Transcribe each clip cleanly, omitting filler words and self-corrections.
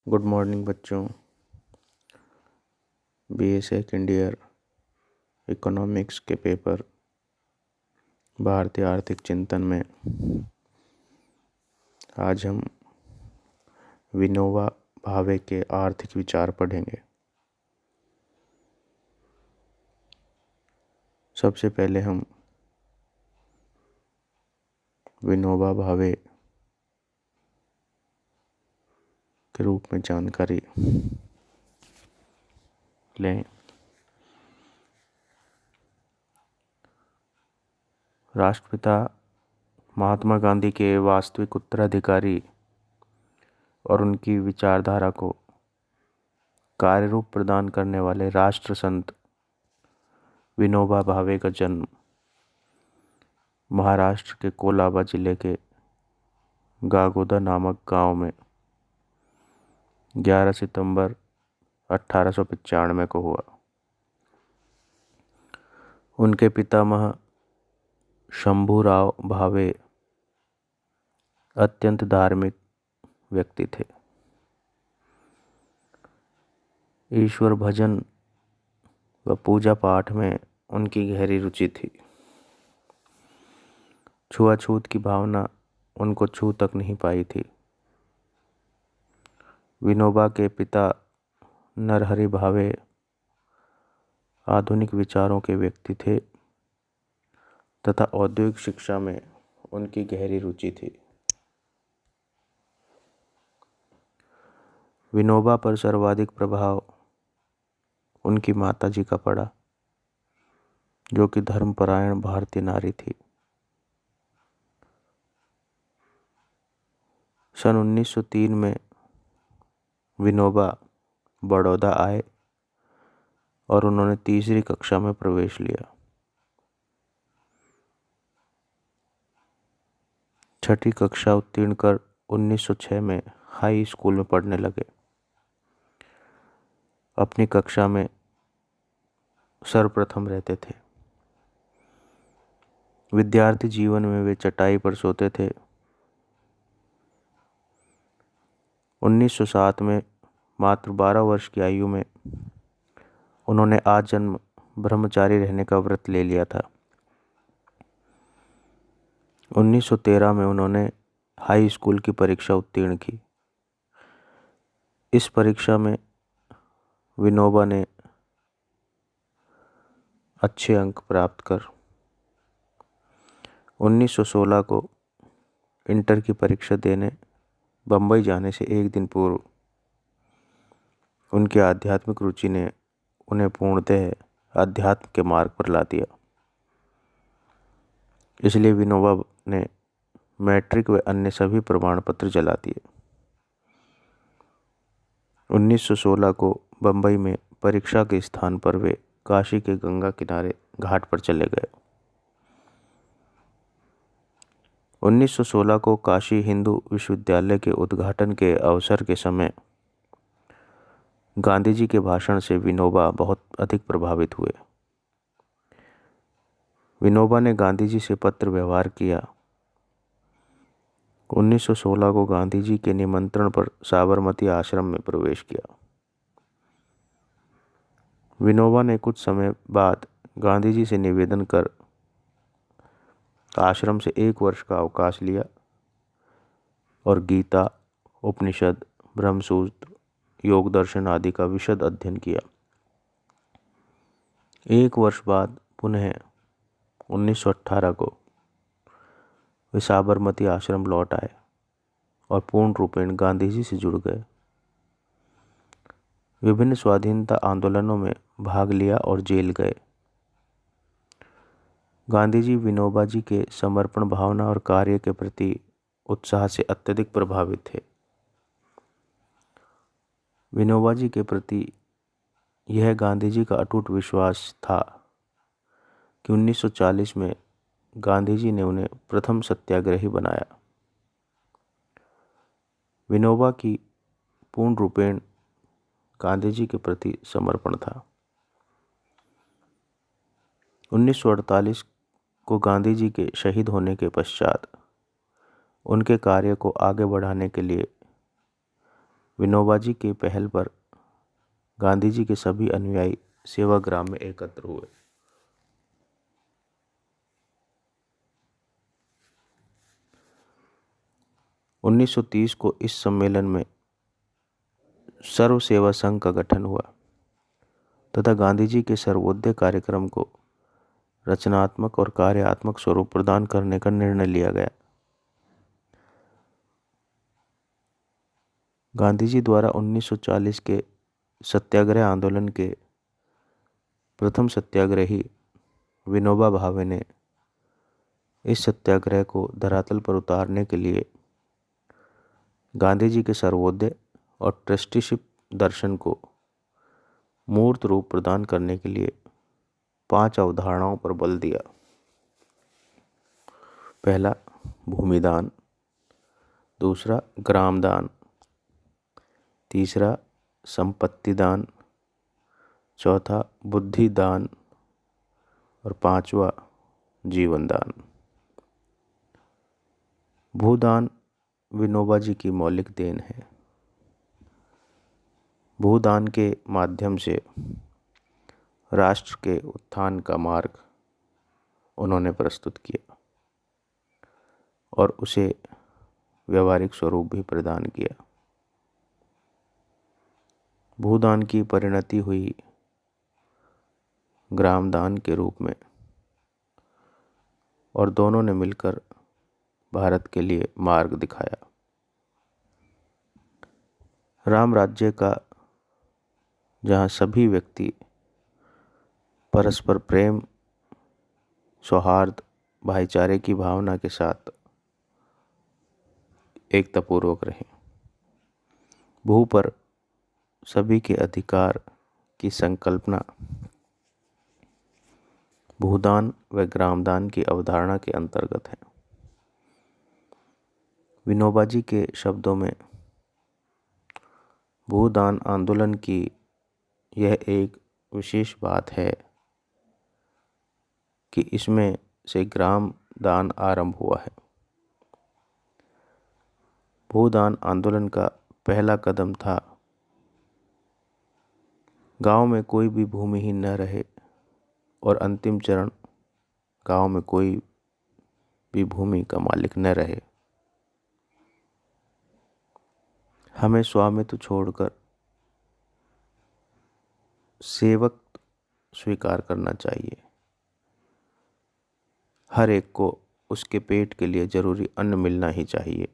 Good morning बच्चों। BA second year economics के paper भारतीय आर्थिक चिंतन में आज हम विनोबा भावे के आर्थिक विचार पढ़ेंगे। सबसे पहले हम विनोबा भावे के रूप में जानकारी लें। राष्ट्रपिता महात्मा गांधी के वास्तविक उत्तराधिकारी और उनकी विचारधारा को कार्य रूप प्रदान करने वाले राष्ट्र संत विनोबा भावे का जन्म महाराष्ट्र के कोलाबा जिले के गागोदा नामक गांव में 11 सितंबर 1895 को हुआ। उनके पितामह शंभूराव भावे अत्यंत धार्मिक व्यक्ति थे। ईश्वर भजन व पूजा पाठ में उनकी गहरी रुचि थी। छुआछूत की भावना उनको छू तक नहीं पाई थी। विनोबा के पिता नरहरि भावे आधुनिक विचारों के व्यक्ति थे तथा औद्योगिक शिक्षा में उनकी गहरी रुचि थी। विनोबा पर सर्वाधिक प्रभाव उनकी माताजी का पड़ा, जो कि धर्मपरायण भारतीय नारी थी। सन 1903 में विनोबा बड़ौदा आए और उन्होंने तीसरी कक्षा में प्रवेश लिया। छठी कक्षा उत्तीर्ण कर 1906 में हाई स्कूल में पढ़ने लगे। अपनी कक्षा में सर्वप्रथम रहते थे। विद्यार्थी जीवन में वे चटाई पर सोते थे। 1907 में मात्र 12 वर्ष की आयु में उन्होंने आजन्म ब्रह्मचारी रहने का व्रत ले लिया था। 1913 में उन्होंने हाई स्कूल की परीक्षा उत्तीर्ण की। इस परीक्षा में विनोबा ने अच्छे अंक प्राप्त कर 1916 को इंटर की परीक्षा देने बम्बई जाने से एक दिन पूर्व उनकी आध्यात्मिक रुचि ने उन्हें पूर्णतः अध्यात्म के मार्ग पर ला दिया। इसलिए विनोबा ने मैट्रिक व अन्य सभी प्रमाण पत्र जला दिए। 1916 को बम्बई में परीक्षा के स्थान पर वे काशी के गंगा किनारे घाट पर चले गए। 1916 को काशी हिंदू विश्वविद्यालय के उद्घाटन के अवसर के समय गांधी जी के भाषण से विनोबा बहुत अधिक प्रभावित हुए। विनोबा ने गांधी जी से पत्र व्यवहार किया। 1916 को गांधी जी के निमंत्रण पर साबरमती आश्रम में प्रवेश किया। विनोबा ने कुछ समय बाद गांधी जी से निवेदन कर आश्रम से 1 वर्ष का अवकाश लिया और गीता, उपनिषद, ब्रह्मसूत्र, योग दर्शन आदि का विशद अध्ययन किया। 1 वर्ष बाद पुनः 1918 को वे साबरमती आश्रम लौट आए और पूर्ण रूपेण गांधी जी से जुड़ गए। विभिन्न स्वाधीनता आंदोलनों में भाग लिया और जेल गए। गांधी जी विनोबा जी के समर्पण भावना और कार्य के प्रति उत्साह से अत्यधिक प्रभावित थे। विनोबा जी के प्रति यह गांधी जी का अटूट विश्वास था कि 1940 में गांधी जी ने उन्हें प्रथम सत्याग्रही बनाया। विनोबा की पूर्ण रूपेण गांधी जी के प्रति समर्पण था। 1948 को गांधी जी के शहीद होने के पश्चात उनके कार्य को आगे बढ़ाने के लिए विनोबा जी के पहल पर गांधी जी के सभी अनुयायी सेवाग्राम में एकत्र हुए। उन्नीस सौ 30 को इस सम्मेलन में सर्व सेवा संघ का गठन हुआ तथा गांधी जी के सर्वोदय कार्यक्रम को रचनात्मक और कार्यात्मक स्वरूप प्रदान करने का निर्णय लिया गया। गांधी जी द्वारा 1940 के सत्याग्रह आंदोलन के प्रथम सत्याग्रही विनोबा भावे ने इस सत्याग्रह को धरातल पर उतारने के लिए गांधी जी के सर्वोदय और ट्रस्टीशिप दर्शन को मूर्त रूप प्रदान करने के लिए 5 अवधारणाओं पर बल दिया। पहला, भूमिदान। दूसरा, ग्रामदान। तीसरा, संपत्ति दान। चौथा, बुद्धि दान। और 5वां, जीवन दान। भूदान विनोबा जी की मौलिक देन है। भूदान के माध्यम से राष्ट्र के उत्थान का मार्ग उन्होंने प्रस्तुत किया और उसे व्यवहारिक स्वरूप भी प्रदान किया। भूदान की परिणति हुई ग्रामदान के रूप में और दोनों ने मिलकर भारत के लिए मार्ग दिखाया। राम राज्य का जहाँ सभी व्यक्ति परस्पर प्रेम, सौहार्द, भाईचारे की भावना के साथ एकतापूर्वक रहे, भू पर सभी के अधिकार की संकल्पना भूदान व ग्रामदान की अवधारणा के अंतर्गत है। विनोबा जी के शब्दों में भूदान आंदोलन की यह एक विशेष बात है कि इसमें से ग्राम दान आरंभ हुआ है। भूदान आंदोलन का पहला कदम था गांव में कोई भी भूमिहीन न रहे और अंतिम चरण गांव में कोई भी भूमि का मालिक न रहे। हमें स्वामित्व छोड़कर सेवक स्वीकार करना चाहिए। हर एक को उसके पेट के लिए जरूरी अन्न मिलना ही चाहिए,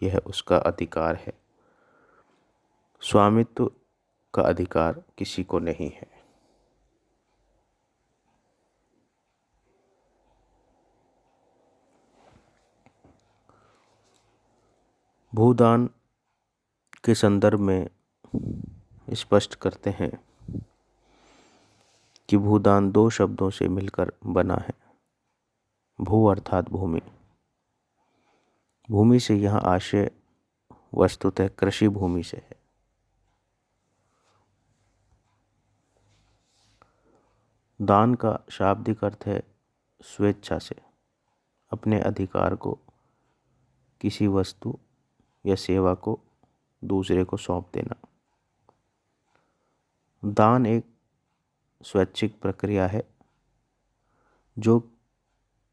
यह उसका अधिकार है। स्वामित्व का अधिकार किसी को नहीं है। भूदान के संदर्भ में स्पष्ट करते हैं कि भूदान 2 शब्दों से मिलकर बना है। भू अर्थात भूमि। भूमि से यहाँ आशय वस्तुतः कृषि भूमि से है। दान का शाब्दिक अर्थ है स्वेच्छा से अपने अधिकार को किसी वस्तु या सेवा को दूसरे को सौंप देना। दान एक स्वैच्छिक प्रक्रिया है जो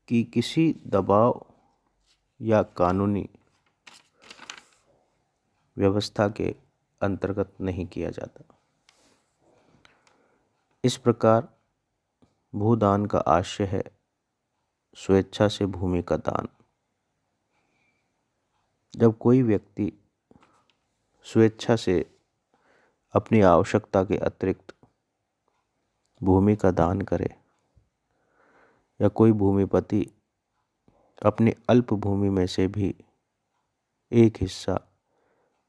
कि किसी दबाव या कानूनी व्यवस्था के अंतर्गत नहीं किया जाता। इस प्रकार भूदान का आशय है स्वेच्छा से भूमि का दान। जब कोई व्यक्ति स्वेच्छा से अपनी आवश्यकता के अतिरिक्त भूमि का दान करे या कोई भूमिपति अपनी अल्प भूमि में से भी एक हिस्सा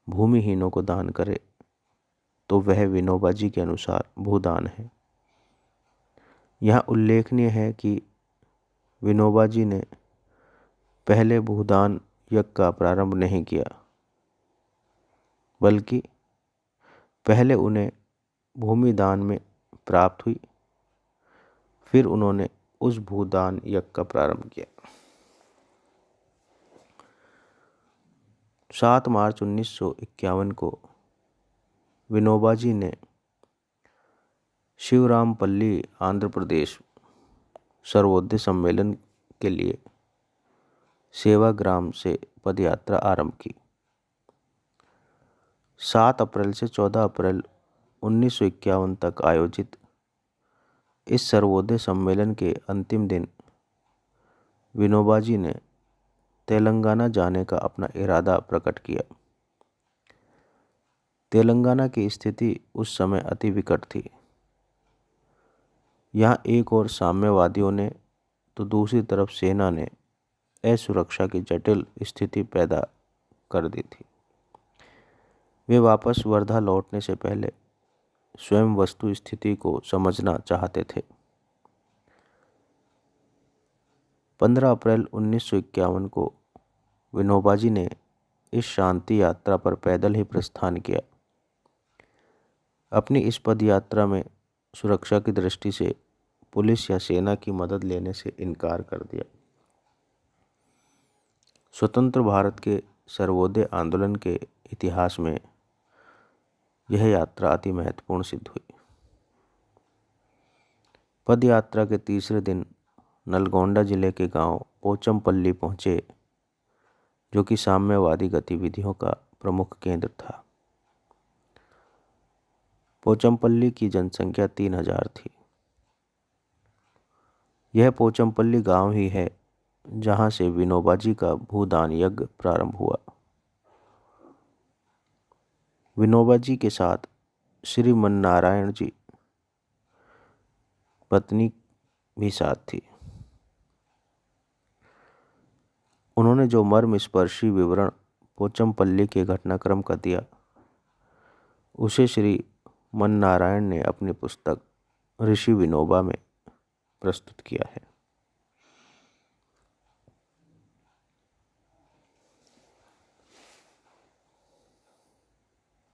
भूमिहीनों को दान करे तो वह विनोबा जी के अनुसार भूदान है। यहाँ उल्लेखनीय है कि विनोबा जी ने पहले भूदान यज्ञ का प्रारंभ नहीं किया, बल्कि पहले उन्हें भूमि दान में प्राप्त हुई, फिर उन्होंने उस भूदान यज्ञ का प्रारंभ किया। 7 मार्च 1951 को विनोबा जी ने शिवरामपल्ली आंध्र प्रदेश सर्वोदय सम्मेलन के लिए सेवाग्राम से पदयात्रा आरंभ की। 7 अप्रैल से 14 अप्रैल 1951 तक आयोजित इस सर्वोदय सम्मेलन के अंतिम दिन विनोबा जी ने तेलंगाना जाने का अपना इरादा प्रकट किया। तेलंगाना की स्थिति उस समय अति विकट थी। यहाँ एक और साम्यवादियों ने तो दूसरी तरफ सेना ने असुरक्षा की जटिल स्थिति पैदा कर दी थी। वे वापस वर्धा लौटने से पहले स्वयं वस्तु स्थिति को समझना चाहते थे। 15 अप्रैल 1951 को विनोबा जी ने इस शांति यात्रा पर पैदल ही प्रस्थान किया। अपनी इस पद यात्रा में सुरक्षा की दृष्टि से पुलिस या सेना की मदद लेने से इनकार कर दिया। स्वतंत्र भारत के सर्वोदय आंदोलन के इतिहास में यह यात्रा अति महत्वपूर्ण सिद्ध हुई। पद यात्रा के तीसरे दिन नलगोंडा जिले के गांव पोचमपल्ली पहुंचे, जो कि साम्यवादी गतिविधियों का प्रमुख केंद्र था। पोचमपल्ली की जनसंख्या 3000 थी। यह पोचमपल्ली गांव ही है जहां से विनोबा जी का भूदान यज्ञ प्रारंभ हुआ। विनोबा जी के साथ श्री मन्नारायण जी पत्नी भी साथ थी। उन्होंने जो मर्मस्पर्शी विवरण पोचमपल्ली के घटनाक्रम का दिया, उसे श्री मन्नारायण ने अपनी पुस्तक ऋषि विनोबा में प्रस्तुत किया है।